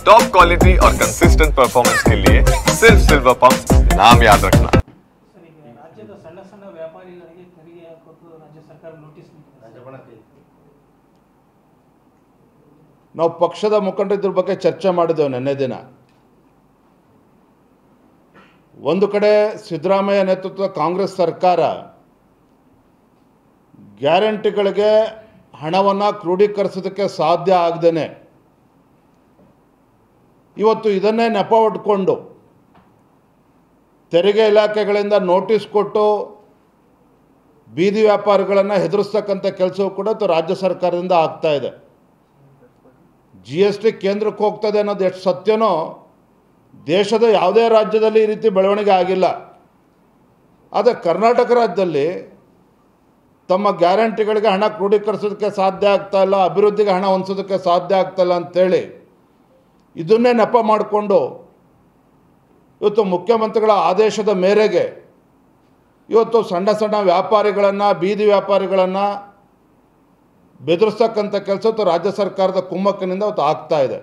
Top quality और consistent performance के लिए सिर्फ सिल्वर पंप नाम याद रखना। ರಾಜ್ಯದ ಸಣ್ಣ ಸಣ್ಣ ವ್ಯಾಪಾರಿಗಳಿಗೆ ತೆರಿಗೆ ಕೊಟ್ಟು ರಾಜ್ಯ ಸರ್ಕಾರ ನೋಟಿಸ್ ನೀಡಿದೆ. ನಾವು ಪಕ್ಷದ ಮುಖಂಡರ ಬಗ್ಗೆ ಚರ್ಚೆ ಮಾಡಿದೆವು ನಿನ್ನೆ ದಿನ. ಒಂದು ಕಡೆ ಸಿದ್ದರಾಮಯ್ಯ ನೇತೃತ್ವದ ಕಾಂಗ್ರೆಸ್ ಸರ್ಕಾರ ಗ್ಯಾರಂಟಿಗಳಿಗೆ ಹಣವನ್ನು ಕ್ರೋಢೀಕರಿಸೋದಕ್ಕೆ ಸಾಧ್ಯ ಆಗದೇನೆ ಇವತ್ತು ಇದನ್ನೇ ನೆಪ ಒಡ್ಕೊಂಡು ತೆರಿಗೆ ಇಲಾಖೆಗಳಿಂದ ನೋಟಿಸ್ ಕೊಟ್ಟು ಬೀದಿ ವ್ಯಾಪಾರಿಗಳನ್ನು ಹೆದರಿಸ್ತಕ್ಕಂಥ ಕೆಲಸವೂ ಕೂಡ ರಾಜ್ಯ ಸರ್ಕಾರದಿಂದ ಆಗ್ತಾ ಇದೆ. GST ಕೇಂದ್ರಕ್ಕೆ ಹೋಗ್ತದೆ ಅನ್ನೋದು ಎಷ್ಟು ಸತ್ಯನೋ ದೇಶದ ಯಾವುದೇ ರಾಜ್ಯದಲ್ಲಿ ಈ ರೀತಿ ಬೆಳವಣಿಗೆ ಆಗಿಲ್ಲ. ಆದರೆ ಕರ್ನಾಟಕ ರಾಜ್ಯದಲ್ಲಿ ತಮ್ಮ ಗ್ಯಾರಂಟಿಗಳಿಗೆ ಹಣ ಕ್ರೋಢೀಕರಿಸೋದಕ್ಕೆ ಸಾಧ್ಯ ಆಗ್ತಾ ಇಲ್ಲ, ಅಭಿವೃದ್ಧಿಗೆ ಹಣ ಹೊಂದಿಸೋದಕ್ಕೆ ಸಾಧ್ಯ ಆಗ್ತಾ ಇಲ್ಲ ಅಂಥೇಳಿ ಇದನ್ನೇ ನೆಪ ಮಾಡಿಕೊಂಡು ಇವತ್ತು ಮುಖ್ಯಮಂತ್ರಿಗಳ ಆದೇಶದ ಮೇರೆಗೆ ಇವತ್ತು ಸಣ್ಣ ಸಣ್ಣ ವ್ಯಾಪಾರಿಗಳನ್ನು, ಬೀದಿ ವ್ಯಾಪಾರಿಗಳನ್ನು ಬೆದರಿಸ್ತಕ್ಕಂಥ ಕೆಲಸ ರಾಜ್ಯ ಸರ್ಕಾರದ ಕುಮ್ಮಕ್ಕಿನಿಂದ ಇವತ್ತು ಆಗ್ತಾ ಇದೆ.